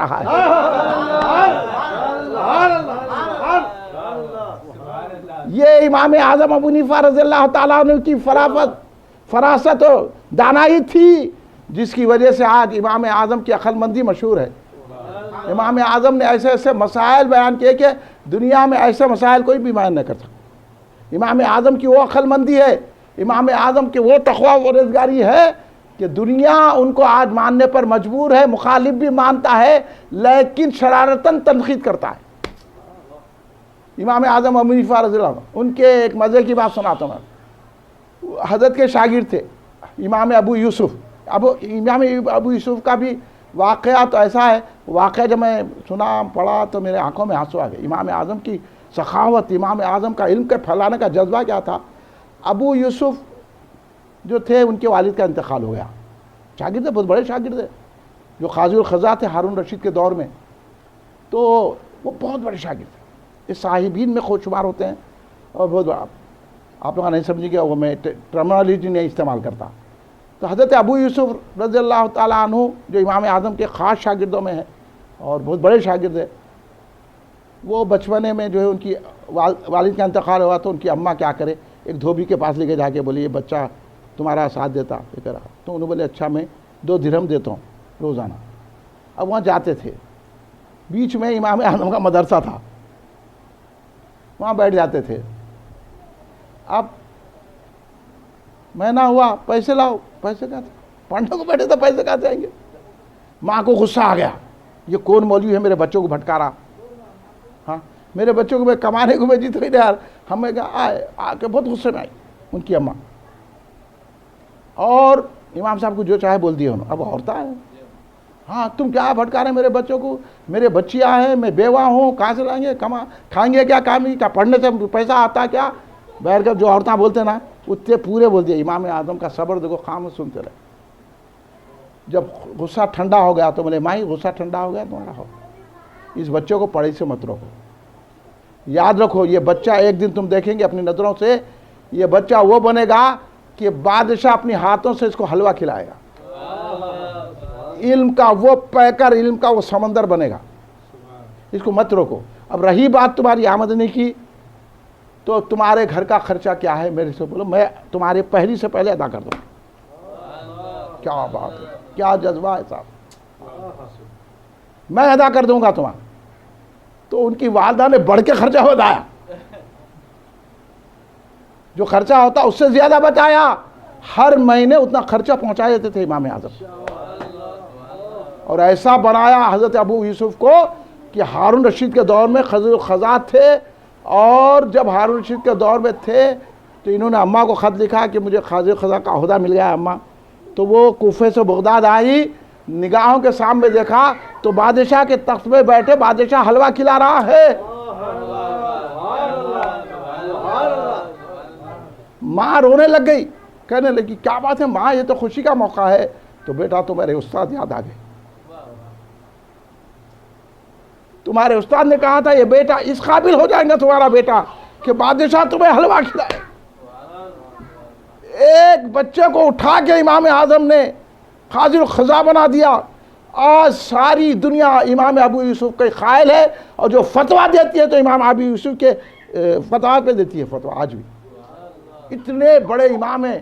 رہا ہے۔ یہ امام اعظم ابو حنیفہ رضی اللہ تعالیٰ عنہ کی فراست و دانائی تھی، جس کی وجہ سے آج امام اعظم کی عقل مندی مشہور ہے۔ امام اعظم نے ایسے ایسے مسائل بیان کیے کہ دنیا میں ایسے مسائل کوئی بھی بیان نہ کر سکتا۔ امام اعظم کی وہ عقل مندی ہے، امام اعظم کی وہ تقویٰ و پرہیزگاری ہے کہ دنیا ان کو آج ماننے پر مجبور ہے، مخالف بھی مانتا ہے لیکن شرارتاً تنقید کرتا ہے۔ امام اعظم ابو حنیفہ رضی اللہ عنہ، ان کے ایک مزے کی بات سناتا ہوں میں۔ حضرت کے شاگرد تھے امام ابو یوسف۔ امام ابو یوسف کا بھی واقعہ تو ایسا ہے، واقعہ جب میں سنا پڑھا تو میرے آنکھوں میں آنسو آ گئے۔ امام اعظم کی سخاوت، امام اعظم کا علم کے پھیلانے کا جذبہ کیا تھا۔ ابو یوسف جو تھے ان کے والد کا انتقال ہو گیا، شاگرد تھے، بہت بڑے شاگرد تھے، جو قاضی القضاء تھے ہارون رشید کے دور میں، تو وہ بہت بڑے شاگرد تھے، اس صاحبین میں خود شمار ہوتے ہیں، اور بہت بڑا، آپ لوگ نہیں سمجھیں گے، وہ میں ٹرمنالوجی نہیں استعمال کرتا۔ تو حضرت ابو یوسف رضی اللہ تعالیٰ عنہ جو امام اعظم کے خاص شاگردوں میں ہیں اور بہت بڑے شاگرد ہیں، وہ بچپنے میں جو ہے ان کی والد کا انتقال ہوا تو ان کی اماں کیا کرے، ایک دھوبی کے پاس لے کے جا کے بولی یہ بچہ تمہارا ساتھ دیتا یہ کرا، تو انہوں نے بولے اچھا میں 2 درہم دیتا ہوں روزانہ۔ اب وہاں جاتے تھے، بیچ میں امام اعظم کا مدرسہ تھا، وہاں بیٹھ جاتے تھے۔ اب مہینہ ہوا، پیسے لاؤ، پیسے کہاں سے، پڑھنے کو بیٹھے تو پیسے کہاں سے آئیں گے۔ ماں کو غصہ آ گیا، یہ کون مولوی ہے میرے بچوں کو بھٹکا رہا، ہاں میرے بچوں کو میں کمانے کو بھیجی تو یار، ہمیں کہا آ کے بہت غصے میں آئی ان کی اماں، اور امام صاحب کو جو چاہے بول دیا انہوں۔ اب عورتیں ہیں، ہاں تم کیا بھٹکا رہے ہیں میرے بچوں کو، میرے بچیاں ہیں، میں بیوہ ہوں، کہاں سے لائیں گے، کھائیں گے کیا، کیا پڑھنے سے پیسہ آتا کیا، بہر کر جو عورتیں بولتے نا اتنے پورے بول دیے۔ امام اعظم کا صبر دیکھو، خاموش سنتے رہے۔ جب غصہ ٹھنڈا ہو گیا تو بولے مائی غصہ ٹھنڈا ہو گیا تمہارا، ہو اس بچوں کو پڑھائی سے مت روکو، یاد رکھو یہ بچہ ایک دن تم دیکھیں گے اپنی نظروں سے، یہ بچہ وہ بنے گا کہ بادشاہ اپنی ہاتھوں سے اس کو حلوہ کھلائے گا، علم کا وہ پیکر، علم کا وہ سمندر بنے گا، اس کو مت روکو۔ اب رہی بات تمہاری آمدنی کی، تو تمہارے گھر کا خرچہ کیا ہے میرے سے بولو، میں تمہارے پہلی سے پہلے ادا کر دوں گا۔ کیا بات ہے، کیا جذبہ ہے صاحب، میں ادا کر دوں گا تمہارا۔ تو ان کی والدہ نے بڑھ کے خرچہ بتایا، جو خرچہ ہوتا اس سے زیادہ بچایا، ہر مہینے اتنا خرچہ پہنچا دیتے تھے امام اعظم، اور ایسا بنایا حضرت ابو یوسف کو کہ ہارون رشید کے دور میں قاضی القضاء تھے، اور جب ہارون رشید کے دور میں تھے تو انہوں نے اماں کو خط لکھا کہ مجھے قاضی القضاء کا عہدہ مل گیا ہے اماں، تو وہ کوفے سے بغداد آئی، نگاہوں کے سامنے دیکھا تو بادشاہ کے تخت میں بیٹھے بادشاہ حلوہ کھلا رہا ہے۔ ماں رونے لگ گئی، کہنے لگی کیا بات ہے ماں، یہ تو خوشی کا موقع ہے۔ تو بیٹا تو میرے استاد یاد آ گئے، تمہارے استاد نے کہا تھا یہ بیٹا اس قابل ہو جائے گا تمہارا بیٹا کہ بادشاہ تمہیں حلوہ کھلائے۔ ایک بچے کو اٹھا کے امام اعظم نے قاضی القضاء بنا دیا۔ آج ساری دنیا امام ابو یوسف کے قائل ہے، اور جو فتویٰ دیتی ہے تو امام ابو یوسف کے فتویٰ پہ دیتی ہے فتویٰ آج بھی۔ اتنے بڑے امام ہیں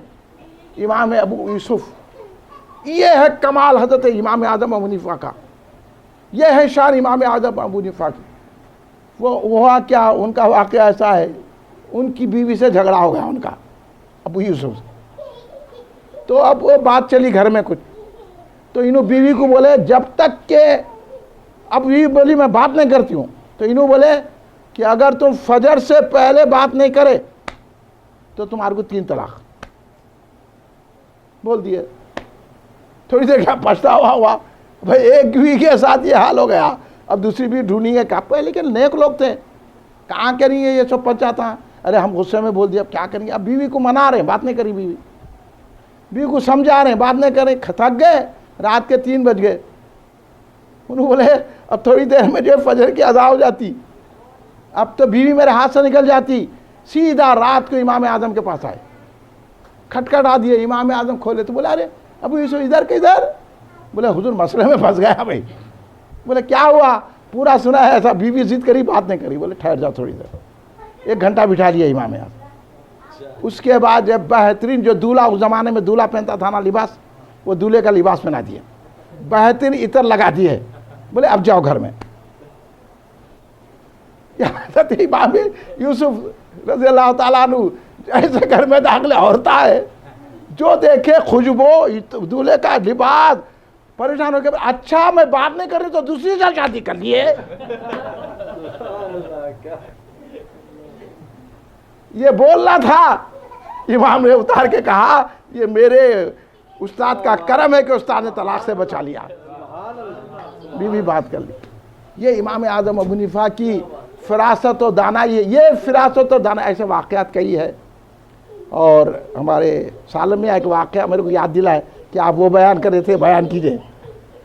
امام ابو یوسف۔ یہ ہے کمال حضرت امام اعظم ابو حنیفہ کا، یہ ہے شان امام اعظم ابو حنیفہ کی۔ وہ کیا ان کا واقعہ ایسا ہے، ان کی بیوی سے جھگڑا ہو گیا ان کا ابو یوسف سے، تو اب وہ بات چلی گھر میں کچھ، تو انہوں بیوی کو بولے جب تک کہ، اب بیوی بولی میں بات نہیں کرتی ہوں، تو انہوں بولے کہ اگر تم فجر سے پہلے بات نہیں کرے تو تمہارے کو 3 طلاق بول دیے۔ تھوڑی دیر کیا پچھتاوا ہوا، بھائی ایک بیوی کے ساتھ یہ حال ہو گیا، اب دوسری بھی ڈھونڈیں گے کیا، پہلے لیکن نیک لوگ تھے، کہاں کریں گے یہ سب پنچاتا، ارے ہم غصے میں بول دیا اب کیا کریں گے۔ اب بیوی کو منا رہے ہیں، بات نہیں کری، بیوی کو سمجھا رہے ہیں، بات نہیں کریں، تھک گئے، رات کے 3 بج گئے۔ انہوں بولے اب تھوڑی دیر میں جو فجر کی اذان ہو جاتی، اب تو بیوی میرے ہاتھ سے نکل جاتی۔ سیدھا رات کو امام اعظم کے پاس آئے، کھٹکھٹا دیے، امام اعظم کھولے تو بولا ارے ابو یوسف ادھر کدھر، بولے حضور مسئلے میں پھنس گیا بھائی، بولے کیا ہوا؟ پورا سنا ہے ایسا. بیوی ضد کری، بات نہیں کری. بولے ٹھہر جاؤ تھوڑی دیر. 1 گھنٹہ بٹھا لیا امام اعظم. اس کے بعد جب بہترین جو دولہا اس زمانے میں دولہا پہنتا تھا نا لباس، وہ دولہے کا لباس پہنا دیا، بہترین عطر لگا دیے. بولے اب جاؤ گھر میں. حضرت امام یوسف رضی اللہ تعالیٰ عنہ ایسے گھر میں داخلے ہوتا ہے، جو دیکھے خوشبو، دولہے کا لباس، پریشان ہو کے اچھا میں بات نہیں کر رہی تو دوسری سے شادی کر لیے. یہ بولنا تھا. امام نے اتار کے کہا یہ میرے استاد کا کرم ہے کہ استاد نے طلاق سے بچا لیا. بیوی بات کر لی. یہ امام اعظم ابو حنیفہ کی فراست و دانائی ہے. یہ فراست و دانائی ایسے واقعات کئی ہے. اور ہمارے سالم میں ایک واقعہ میرے کو یاد دلا ہے کہ آپ وہ بیان کر رہے تھے، بیان کیجئے.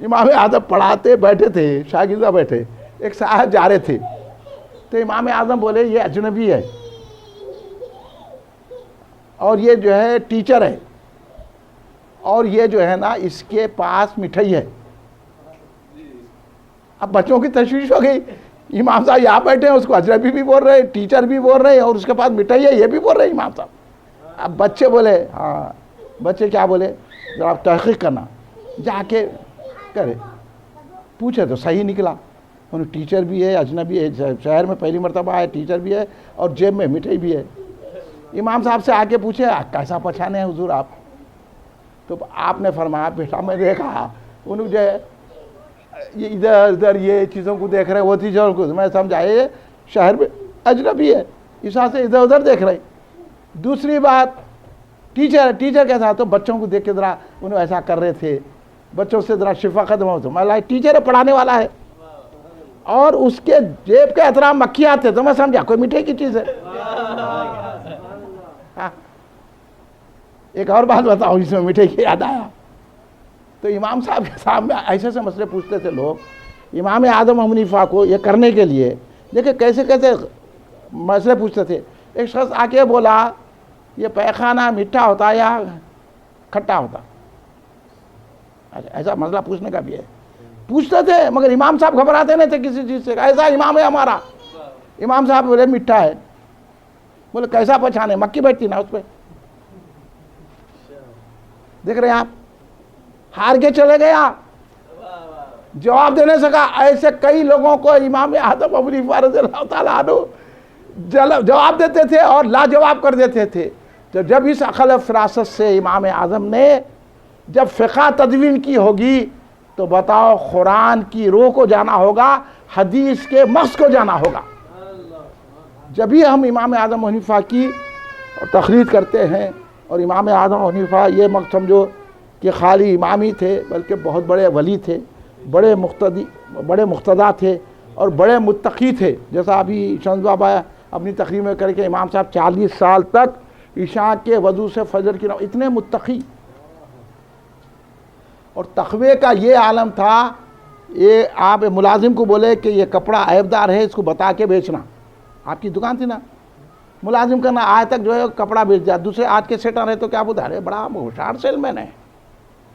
امام اعظم پڑھاتے بیٹھے تھے، شاگردہ بیٹھے، ایک صاحب جا رہے تھے تو امام اعظم بولے یہ اجنبی ہے اور یہ جو ہے ٹیچر ہے، اور یہ جو ہے نا اس کے پاس مٹھائی ہے. اب بچوں کی تشویش ہو گئی. امام صاحب یہاں بیٹھے ہیں، اس کو اجنبی بھی بول رہے ہیں، ٹیچر بھی بول رہے ہیں، اور اس کے پاس مٹھائی ہے یہ بھی بول رہے ہیں امام صاحب. اب بچے بولے ہاں، بچے کیا بولے؟ ذرا آپ تحقیق کرنا. جا کے کرے پوچھے تو صحیح نکلا. انہوں ٹیچر بھی ہے، اجنبی ہے، شہر میں پہلی مرتبہ ہے، ٹیچر بھی ہے اور جیب میں مٹھائی بھی ہے. امام صاحب سے آ کے پوچھے کیسا پہچانے ہیں حضور آپ؟ تو آپ نے فرمایا بیٹا میں دیکھا انہوں جو ہے یہ ادھر ادھر یہ چیزوں کو دیکھ رہے ہیں، وہ چیزوں کو میں سمجھا یہ شہر میں اجنبی ہے، اس وجہ سے ادھر ادھر دیکھ رہے. دوسری بات ٹیچر کیسا؟ تو بچوں کو دیکھ کے ذرا انہوں ایسا کر رہے تھے، بچوں سے ذرا شفا ختم ہو. تو میں ٹیچر ہے، پڑھانے والا ہے، اور اس کے جیب کے اطراف مکھیاں تھے تو میں سمجھا کوئی مٹھائی کی چیز ہے. ایک اور بات بتاؤ اس میں مٹھائی کی یاد آیا. تو امام صاحب کے سامنے ایسے سے مسئلے پوچھتے تھے لوگ. امام اعظم ابو حنیفہ کو یہ کرنے کے لیے دیکھیں کیسے کیسے مسئلے پوچھتے تھے. ایک شخص آ کے بولا یہ پیخانہ میٹھا ہوتا یا کھٹا ہوتا؟ ایسا مسئلہ پوچھنے کا بھی ہے. پوچھتے تھے مگر امام صاحب گھبراتے نہیں تھے کسی چیز سے. ایسا امام ہے ہمارا. امام صاحب بولے میٹھا ہے. بولے کیسا پہچانے؟ مکھی بیٹھتی نا اس پہ. دیکھ رہے ہیں آپ، ہار کے چلے گیا، جواب دے نہیں سکا. ایسے کئی لوگوں کو امام اعظم ابو حنیفہ رضی اللہ تعالیٰ عنہ جواب دیتے تھے اور لاجواب کر دیتے تھے. جب اس عقل فراست سے امام اعظم نے جب فقہ تدوین کی ہوگی تو بتاؤ قرآن کی روح کو جانا ہوگا، حدیث کے مغز کو جانا ہوگا. جبھی ہم امام اعظم ابو حنیفہ کی تقلید کرتے ہیں. اور امام اعظم ابو حنیفہ یہ مت سمجھو کہ خالی امامی تھے، بلکہ بہت بڑے ولی تھے، بڑے مقتدی تھے اور بڑے متقی تھے. جیسا ابھی شمس بابا اپنی تقریر میں کر کے امام صاحب 40 سال تک عشاء کے وضو سے فجر کی اتنے متقی. اور تقوی کا یہ عالم تھا. یہ آپ ملازم کو بولے کہ یہ کپڑا عیب دار ہے، اس کو بتا کے بیچنا. آپ کی دکان تھی نا، ملازم کرنا آج تک جو ہے کپڑا بیچ دیا. دوسرے آج کے سیٹر ہے تو کیا بتا رہے بڑا ہوشیار سیل مین ہے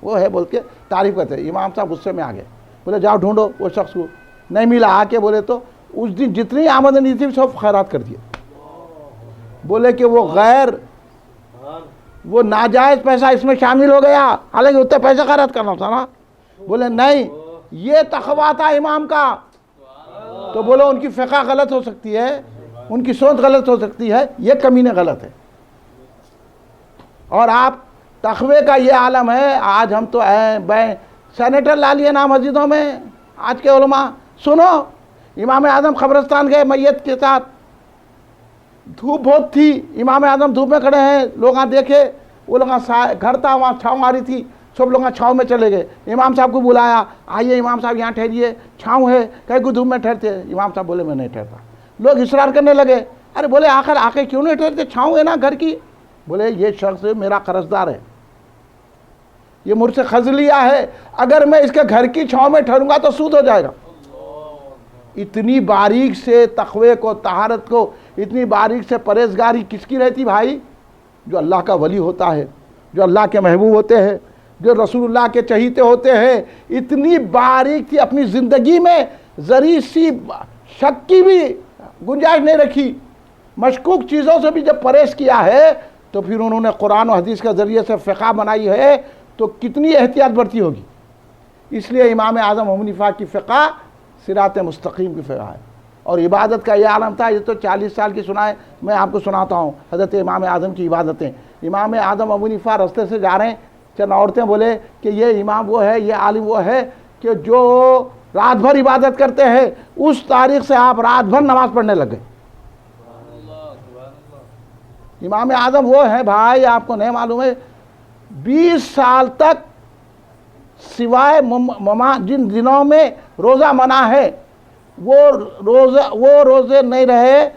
وہ ہے بول کے تعریف کرتے. امام صاحب غصے میں آ گئے، بولے جاؤ ڈھونڈو وہ شخص کو. نہیں ملا. آ کے بولے تو اس دن جتنی آمدنی تھی سب خیرات کر دیے. بولے کہ وہ غیر وہ ناجائز پیسہ اس میں شامل ہو گیا، حالانکہ اتنے پیسہ خیرات کرنا تھا نا. بولے نہیں، یہ تقویٰ تھا امام کا. تو بولو ان کی فقہ غلط ہو سکتی ہے، ان کی سوچ غلط ہو سکتی ہے، یہ کمینے غلط ہے. اور آپ تقوی کا یہ عالم ہے. آج ہم تو سینیٹر لا لیے نا مسجدوں میں. آج کے علماء سنو، امام اعظم قبرستان گئے میت کے ساتھ، دھوپ بہت تھی، امام اعظم دھوپ میں کھڑے ہیں، لوگ دیکھے، وہ لوگ گھر تھا وہاں چھاؤں آ رہی تھی، سب لوگ چھاؤں میں چلے گئے. امام صاحب کو بلایا، آئیے امام صاحب یہاں ٹھہریے، چھاؤں ہے. کہیں کو دھوپ میں ٹھہرتے؟ امام صاحب بولے میں نہیں ٹھہرتا. لوگ اصرار کرنے لگے. ارے بولے آخر آ کے کیوں نہیں ٹھہرتے؟ چھاؤں ہے نا گھر کی. بولے یہ شخص میرا قرض دار ہے، یہ مجھ سے قرض لیا ہے، اگر میں اس کے گھر کی چھاؤں میں ٹھہروں گا تو سود ہو جائے گا. اتنی باریک سے تقوی کو، طہارت کو، اتنی باریک سے پرہیزگاری کس کی رہتی بھائی؟ جو اللہ کا ولی ہوتا ہے، جو اللہ کے محبوب ہوتے ہیں، جو رسول اللہ کے چہیتے ہوتے ہیں، اتنی باریک تھی، اپنی زندگی میں ذری سی شک کی بھی گنجائش نہیں رکھی، مشکوک چیزوں سے بھی جب پرہیز کیا ہے تو پھر انہوں نے قرآن و حدیث کے ذریعے سے فقہ بنائی ہے تو کتنی احتیاط برتی ہوگی۔ اس لیے امام اعظم ابو حنیفہ کی فقہ صراط مستقیم کی فقہ ہے، اور عبادت کا یہ عالم تھا۔ یہ تو 40 سال کی سنائے، میں آپ کو سناتا ہوں حضرت امام اعظم کی عبادتیں۔ امام اعظم ابو حنیفہ رستے سے جا رہے ہیں، چند عورتیں بولے کہ یہ امام وہ ہے، یہ عالم وہ ہے کہ جو رات بھر عبادت کرتے ہیں، اس تاریخ سے آپ رات بھر نماز پڑھنے لگ گئے۔ امام اعظم وہ ہیں بھائی، آپ کو نہیں معلوم ہے، 20 سال تک سوائے جن دنوں میں روزہ منع ہے وہ روزے نہیں رہے،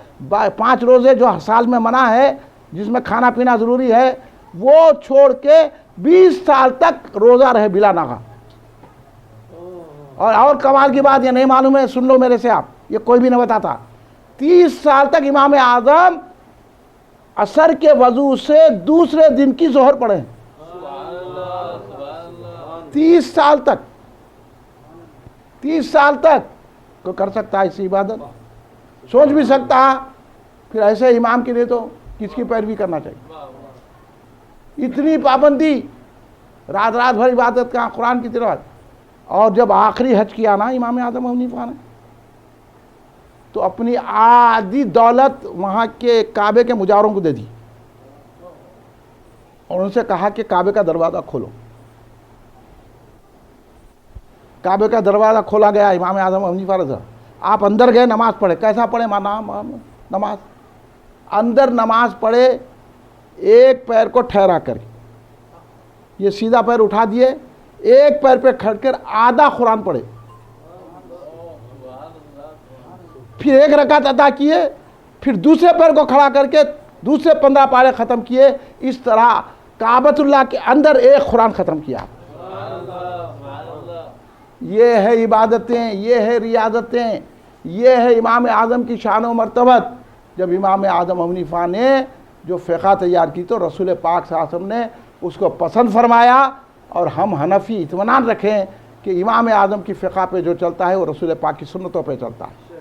5 روزے جو سال میں منع ہے جس میں کھانا پینا ضروری ہے، وہ چھوڑ کے 20 سال تک روزہ رہے بلا ناغہ۔ اور کمال کی بات یہ نہیں معلوم ہے، سن لو میرے سے آپ، یہ کوئی بھی نہ بتاتا، 30 سال تک امام اعظم عصر کے وضو سے دوسرے دن کی ظہر پڑھے ہیں۔ 30 سال تک 30 سال تک کوئی کر سکتا ہے ایسی عبادت؟ سوچ بھی سکتا، پھر ایسے امام کے لیے تو کس کی پیروی کرنا چاہیے؟ اتنی پابندی، رات رات بھر عبادت کا، قرآن کی تلاوت۔ اور جب آخری حج کیا نا امام اعظم ابو حنیفہ نے، تو اپنی آدھی دولت وہاں کے کعبے کے مجاوروں کو دے دی، اور ان سے کہا کہ کعبے کا دروازہ کھولو۔ کعبے کا دروازہ کھولا گیا، امام اعظم ابو حنیفہ رضی، آپ اندر گئے، نماز پڑھے۔ کیسا پڑھے؟ نماز اندر نماز پڑھے، ایک پیر کو ٹھہرا کر، یہ سیدھا پیر اٹھا دیے، ایک پیر پہ کھڑ کر آدھا قرآن پڑھے، پھر ایک رکعت ادا کیے، پھر دوسرے پیر کو کھڑا کر کے دوسرے 15 پارے ختم کیے۔ اس طرح کعبۃ اللہ کے اندر ایک قرآن ختم کیا۔ یہ ہے عبادتیں، یہ ہے ریاضتیں، یہ ہے امام اعظم کی شان و مرتبت۔ جب امام اعظم ابو حنیفہ نے جو فقہ تیار کی تو رسول پاک صلی اللہ علیہ وسلم نے اس کو پسند فرمایا، اور ہم حنفی اطمینان رکھیں کہ امام اعظم کی فقہ پہ جو چلتا ہے وہ رسول پاک کی سنتوں پہ چلتا ہے،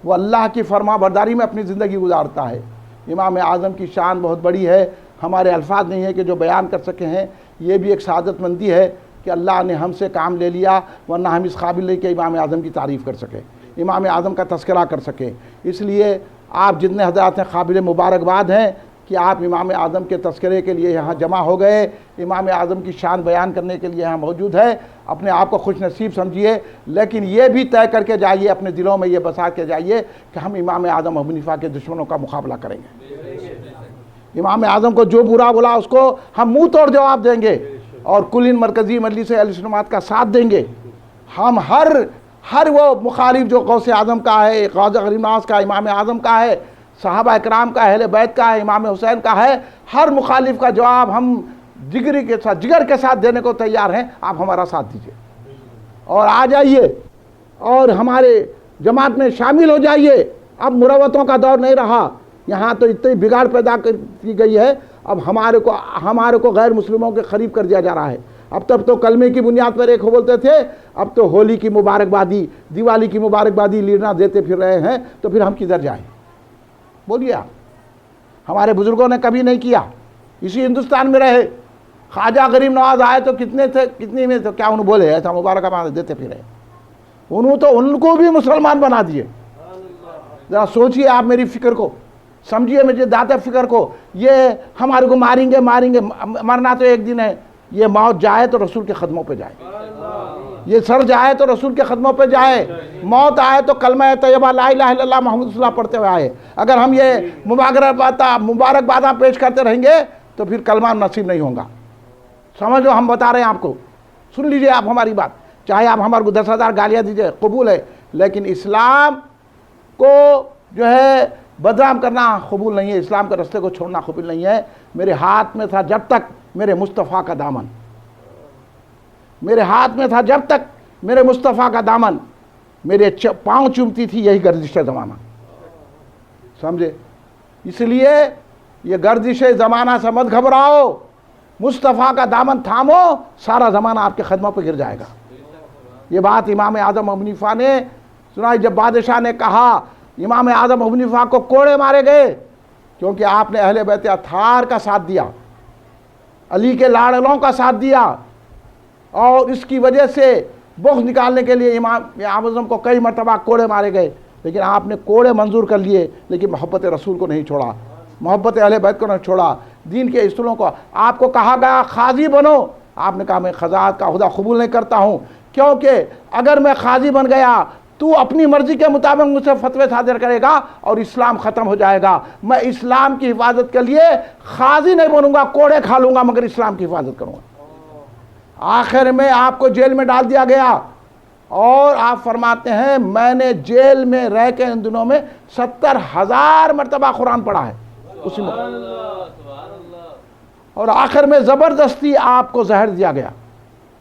وہ اللہ کی فرما برداری میں اپنی زندگی گزارتا ہے۔ امام اعظم کی شان بہت بڑی ہے، ہمارے الفاظ نہیں ہے کہ جو بیان کر سکے ہیں۔ یہ بھی ایک سعادت مندی ہے کہ اللہ نے ہم سے کام لے لیا، ورنہ ہم اس قابل نہیں کہ امام اعظم کی تعریف کر سکیں، امام اعظم کا تذکرہ کر سکیں۔ اس لیے آپ جتنے حضرات ہیں قابل مبارکباد ہیں کہ آپ امام اعظم کے تذکرے کے لیے یہاں جمع ہو گئے، امام اعظم کی شان بیان کرنے کے لیے یہاں موجود ہے۔ اپنے آپ کو خوش نصیب سمجھیے، لیکن یہ بھی طے کر کے جائیے، اپنے دلوں میں یہ بسا کے جائیے کہ ہم امام اعظم ابو حنیفہ کے دشمنوں کا مقابلہ کریں گے۔ امام اعظم کو جو برا بولا اس کو ہم منہ توڑ جواب دیں گے، اور کل مرکزی مجلس اہل سنت کا ساتھ دیں گے۔ ہم ہر وہ مخالف جو غوث اعظم کا ہے، خواجہ غریب نواز کا، امام اعظم کا ہے، صحابہ اکرام کا، اہل بیت کا ہے، امام حسین کا ہے، ہر مخالف کا جواب ہم جگر کے ساتھ دینے کو تیار ہیں۔ آپ ہمارا ساتھ دیجئے اور آ جائیے اور ہمارے جماعت میں شامل ہو جائیے۔ اب مروتوں کا دور نہیں رہا، یہاں تو اتنی بگاڑ پیدا کی گئی ہے، اب ہمارے کو غیر مسلموں کے قریب کر دیا جا رہا ہے۔ اب تب تو کلمے کی بنیاد پر ایک ہو بولتے تھے، اب تو ہولی کی مبارکبادی، دیوالی کی مبارکبادی لیڈر دیتے پھر رہے ہیں، تو پھر ہم کدھر جائیں؟ بولیے آپ۔ ہمارے بزرگوں نے کبھی نہیں کیا، اسی ہندوستان میں رہے۔ خواجہ غریب نواز آئے تو کتنے میں تو کیا انہوں بولے ایسا مبارکباد دیتے پھر رہے، انہوں تو ان کو بھی مسلمان بنا دیے۔ ذرا سوچئے آپ میری فکر کو، سمجھیے مجھے داتا فکر کو۔ یہ ہمارے کو ماریں گے، مرنا تو ایک دن ہے۔ یہ موت جائے تو رسول کے قدموں پہ جائے، یہ سر جائے تو رسول کے قدموں پہ جائے، موت آئے تو کلمہ طیبہ لا الہ الا اللہ محمد رسول اللہ پڑھتے ہوئے آئے۔ اگر ہم یہ مبارکباداں پیش کرتے رہیں گے تو پھر کلمہ نصیب نہیں ہوگا۔ سمجھو ہم بتا رہے ہیں آپ کو، سن لیجئے آپ ہماری بات، چاہے آپ ہمارے کو 10,000 گالیاں دیجئے، قبول ہے، لیکن اسلام کو جو ہے بدنام کرنا قبول نہیں ہے، اسلام کے راستے کو چھوڑنا قبول نہیں ہے۔ میرے ہاتھ میں تھا جب تک میرے مصطفیٰ کا دامن، میرے ہاتھ میں تھا جب تک میرے مصطفیٰ کا دامن، میرے پاؤں چومتی تھی یہی گردش زمانہ، سمجھے؟ اس لیے یہ گردش زمانہ سے مت گھبراؤ، مصطفیٰ کا دامن تھامو سارا زمانہ آپ کے قدموں پہ گر جائے گا. یہ بات امام اعظم ابو حنیفہ نے سنائی جب بادشاہ نے کہا. امام اعظم ابو حنیفہ کو کوڑے مارے گئے کیونکہ آپ نے اہل بیت اطہار کا ساتھ دیا, علی کے لاڑلوں کا ساتھ دیا, اور اس کی وجہ سے بغض نکالنے کے لیے امام اعظم کو کئی مرتبہ کوڑے مارے گئے. لیکن آپ نے کوڑے منظور کر لیے, لیکن محبت رسول کو نہیں چھوڑا, محبت اہل بیت کو نہیں چھوڑا, دین کے اصولوں کو. آپ کو کہا گیا قاضی بنو, آپ نے کہا میں قضات کا عہدہ قبول نہیں کرتا ہوں, کیونکہ اگر میں قاضی بن گیا تو اپنی مرضی کے مطابق مجھ سے فتوے صادر کرے گا اور اسلام ختم ہو جائے گا. میں اسلام کی حفاظت کے لیے قاضی نہیں بنوں گا, کوڑے کھا لوں گا مگر اسلام کی حفاظت کروں گا. آخر میں آپ کو جیل میں ڈال دیا گیا, اور آپ فرماتے ہیں میں نے جیل میں رہ کے ان دنوں میں 70,000 مرتبہ قرآن پڑھا ہے اسی میں. اور آخر میں زبردستی آپ کو زہر دیا گیا.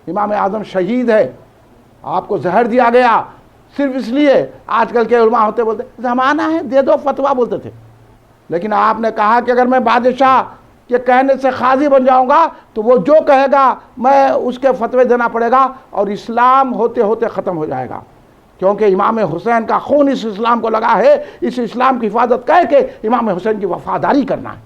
امام اعظم شہید ہے, آپ کو زہر دیا گیا صرف اس لیے. آج کل کے علماء ہوتے بولتے زمانہ ہے دے دو فتویٰ بولتے تھے, لیکن آپ نے کہا کہ اگر میں بادشاہ کے کہنے سے قاضی بن جاؤں گا تو وہ جو کہے گا میں اس کے فتوے دینا پڑے گا, اور اسلام ہوتے ہوتے ختم ہو جائے گا. کیونکہ امام حسین کا خون اس اسلام کو لگا ہے, اس اسلام کی حفاظت کر کے امام حسین کی وفاداری کرنا ہے.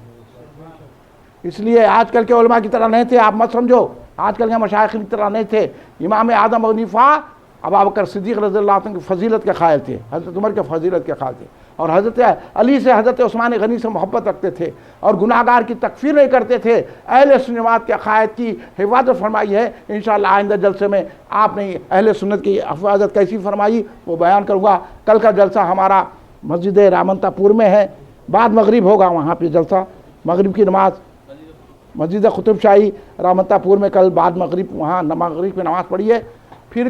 اس لیے آج کل کے علماء کی طرح نہیں تھے, آپ مت سمجھو آج کل کے مشائخ کی طرح نہیں تھے. امام اعظم ابو حنیفہ ابو بکر صدیق رضی اللہ عنہ کی فضیلت کے قائل تھے, حضرت عمر کے فضیلت کے قائل تھے, اور حضرت علی سے حضرت عثمان غنی سے محبت رکھتے تھے, اور گناہگار کی تکفیر نہیں کرتے تھے. اہل سنت کے عقائد کی حفاظت فرمائی ہے. انشاءاللہ آئندہ جلسے میں آپ نے اہل سنت کی حفاظت کیسی فرمائی وہ بیان کروں گا. کل کا جلسہ ہمارا مسجد رامنتا پور میں ہے, بعد مغرب ہوگا وہاں پہ جلسہ. مغرب کی نماز مسجد قطب شاہی رامنتا پور میں کل بعد مغرب وہاں مغرب کی نماز پڑھی ہے. پھر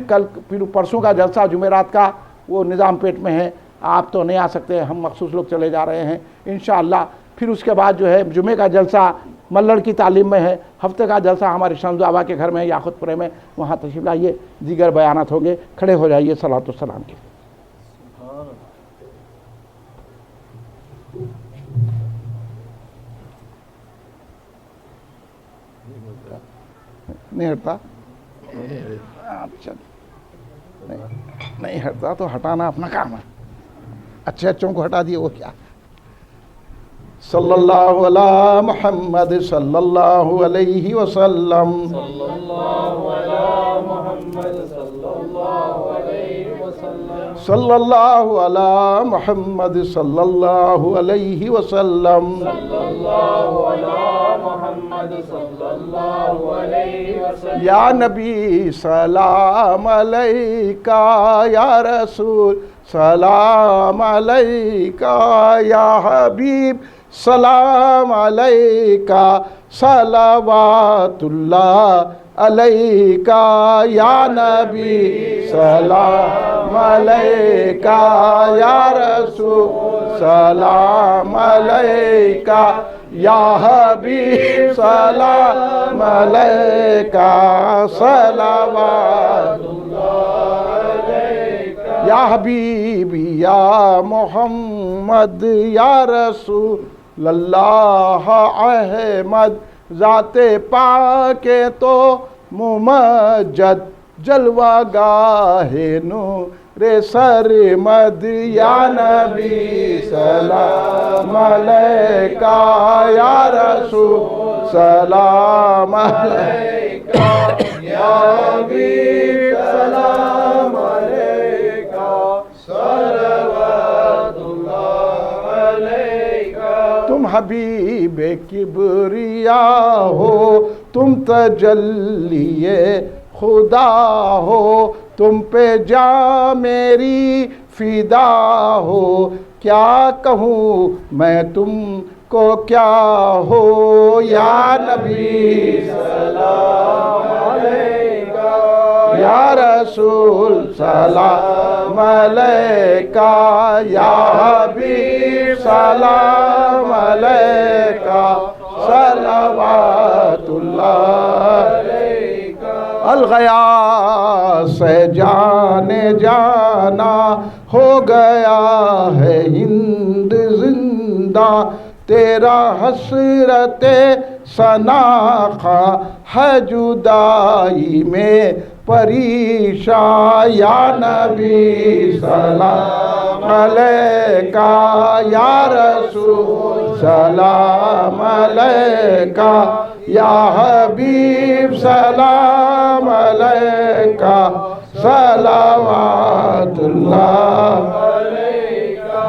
پرسوں کا جلسہ جمعرات کا وہ نظام پیٹ میں ہے, آپ تو نہیں آ سکتے, ہم مخصوص لوگ چلے جا رہے ہیں انشاءاللہ. پھر اس کے بعد جو ہے جمعے کا جلسہ ملڑ کی تعلیم میں ہے, ہفتے کا جلسہ ہمارے شمس آبا کے گھر میں یاقوت پورے میں, وہاں تشریف لائیے. دیگر بیانات ہوں گے, کھڑے ہو جائیے صلاۃ والسلام کے. نہیں ہٹتا, اچھا نہیں ہٹتا تو ہٹانا اپنا کام ہے. اچھے اچھوں کو ہٹا دیے وہ کیا. صلی اللہ علی محمد صلی اللہ علیہ وسلم. صلی اللہ علی محمد صلی اللہ علیہ وسلم. صلی اللہ علی محمد صلی اللہ علیہ وسلم. صلی اللہ علی محمد صلی اللہ علیہ وسلم. یا نبی سلام علیکہ, یا رسول سلام علیکہ, یا حبیب سلام علیکہ, صلوات اللہ علیکہ, یا نبی سلام علیکہ, یا رسول سلام علیکہ, یا حبیب سلام علیکہ, صلوات اللہ علیکہ, یا حبیبی یا محمد, یا رسول اللہ احمد, ذات پاک تو ممجد, جلوہ گاہ نور سرمد, یا نبی سلام علیکہ, یا رسول سلام علیکہ, یا حبیب سلام علیکہ, صلوات اللہ علیکہ. تم حبیب کبریا ہو, تم تجلی خدا ہو, تم پہ جاں میری فدا ہو, کیا کہوں میں تم کو کیا ہو, یا نبی سلام علیکہ, یا رسول سلام علیکہ, یا حبیب سلام علیکہ, صلوات اللہ علیکہ. الغیا سے جانے جانا ہو گیا ہے ہند زندہ, تیرا حسرت سناخا ہے جدائی میں پریشاں، یا نبی سلام علیکہ، یا رسول سلام علیکہ، یا حبیب سلام علیکہ، صلوات اللہ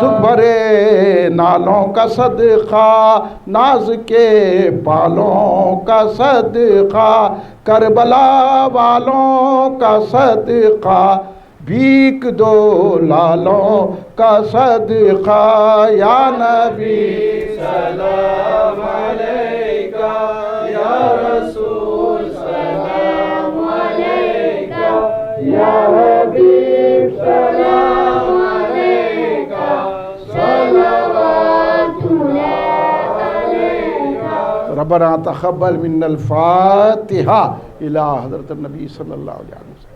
دکھ بھرے نالوں کا صدقہ، ناز کے بالوں کا صدقہ، کربلا والوں کا صدقہ، بھیک دو لالوں کا صدقہ، یا نبی سلام علیکہ، یا رسول سلام علیکہ، یا حبیب سلام علیکہ، صلوات اللہ علیکہ۔ ربنا تقبل منا الفاتحہ الی حضرت النبی صلی اللہ علیہ وسلم۔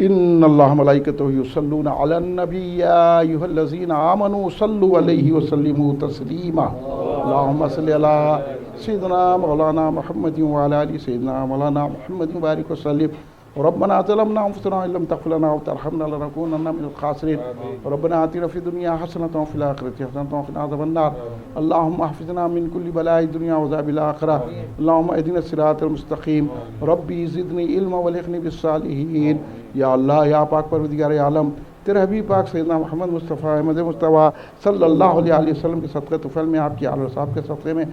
ان اللہ ملائکتہ یصلون علی النبی یا ایھا الذین آمنوا صلوا علیہ وسلموا تسلیما اللہم صل علی سیدنا مولانا محمد وعلی آل سیدنا مولانا محمد وبارک وسلم ربنا ظلمنا انفسنا ان لم تغفر لنا وترحمنا لنكونن من الخاسرين ربنا آتنا في الدنيا حسنة وفي الآخرة حسنة وقنا عذاب النار اللهم احفظنا من كل بلاء الدنيا وعذاب الآخرة اللهم اهدنا الصراط المستقيم ربي زدني علما والحقني بالصالحين یا اللہ یا پاک پروردگار عالم تیرے حبیب پاک سیدنا محمد مصطفیٰ احمد مصطفیٰ صلی اللہ علیہ وسلم کے صدقے طفیل میں، آپ کی آل و صحاب کے صدقے میں،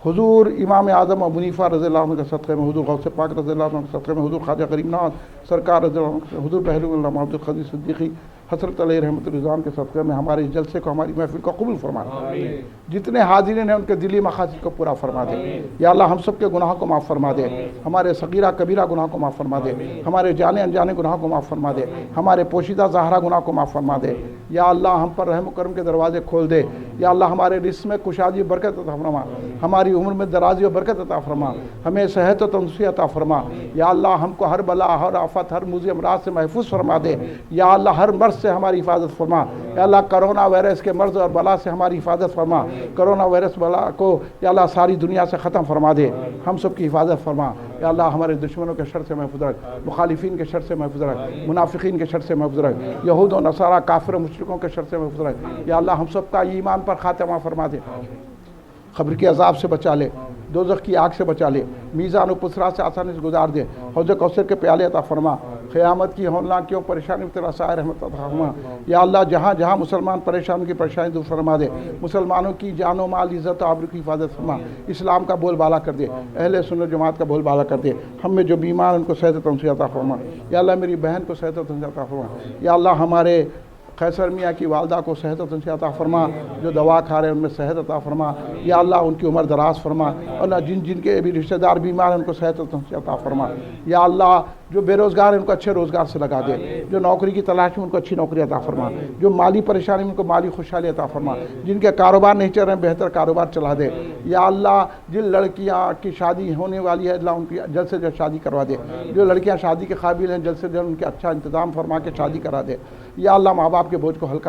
حضور امام اعظم ابو حنیفہ رضی اللہ عنہ کے صدقے میں، حضور غوث پاک رضی اللہ عنہ کے صدقے میں، حضور خواجہ غریب نواز سرکار رضی اللہ عنہ کے، حضور پہلو اللہ محمد القدیر صدیقی حضرت علیہ رحمۃ الرضوان کے صدقے میں ہمارے اس جلسے کو، ہماری محفل کو قبول فرما دے، جتنے حاضرین ہیں ان کے دلی مقاصد کو پورا فرما دے یا اللہ، ہم سب کے گناہوں کو معاف فرما دے، ہمارے صغیرہ کبیرہ گناہ کو معاف فرما دے، ہمارے جانے انجانے گناہ کو معاف فرما دے، ہمارے پوشیدہ ظاہرہ گناہ کو معاف فرما دے یا اللہ، ہم پر رحم و کرم کے دروازے کھول دے یا اللہ، ہمارے رزق میں کشادی و برکت عطا فرما، ہماری عمر میں درازی و برکت عطا فرما، ہمیں صحت و تندرستی عطا فرما یا اللہ، ہم کو ہر بلا ہر آفت ہر موذی امراض سے محفوظ فرما دے یا اللہ، ہر مرض سے ہماری حفاظت فرما یا اللہ، کرونا وائرس کے مرض اور بلا سے ہماری حفاظت فرما، کرونا وائرس بلا کو یا اللہ ساری دنیا سے ختم فرما دے، ہم سب کی حفاظت فرما یا اللہ، ہمارے دشمنوں کے شر سے محفوظ رکھ، مخالفین کے شر سے محفوظ رکھ، منافقین کے شر سے محفوظ رکھ، یہود و نصارہ کافر و مشرکوں کے شر سے محفوظ رکھ یا اللہ، ہم سب کا ایمان پر خاتمہ فرما دے، قبر کے عذاب سے بچا لے، دوزخ کی آگ سے بچا لے، میزان و پسرا سے آسانی سے گزار دے، حوض کوثر کے پیالے عطا فرما، قیامت کی ہولناکیوں پریشانی میں سائے رحمت عطا فرما یا اللہ، جہاں جہاں مسلمان پریشان کی پریشانی دور فرما دے، مسلمانوں کی جان و مال عزت و آبرو کی حفاظت فرما، اسلام کا بول بالا کر دے، اہل سنت جماعت کا بول بالا کر دے، ہم میں جو بیمار ان کو صحت و تندرستی عطا فرما یا اللہ، میری بہن کو صحت و تندرستی عطا فرما یا اللہ، ہمارے قیصر میاں کی والدہ کو صحت و تندرستی عطا فرما، جو دوا کھا رہے ہیں ان میں صحت عطا فرما یا اللہ، ان کی عمر دراز فرما اور اللہ، جن جن کے بھی رشتہ دار بیمار ہیں ان کو صحت و تندرستی عطا فرما یا اللہ، جو بے روزگار ہیں ان کو اچھے روزگار سے لگا دے، جو نوکری کی تلاش میں ان کو اچھی نوکری عطا فرما، جو مالی پریشانی میں ان کو مالی خوشحالی عطا فرما، جن کے کاروبار نہیں چل رہے ہیں بہتر کاروبار چلا دے یا اللہ، جن لڑکیاں کی شادی ہونے والی ہے اللہ، ان کی جلد سے جلد شادی کروا دے، جو لڑکیاں شادی کے قابل ہیں جلد سے جلد ان کے اچھا انتظام فرما کے شادی کرا دے یا اللہ، ماں باپ کے بوجھ کو ہلکا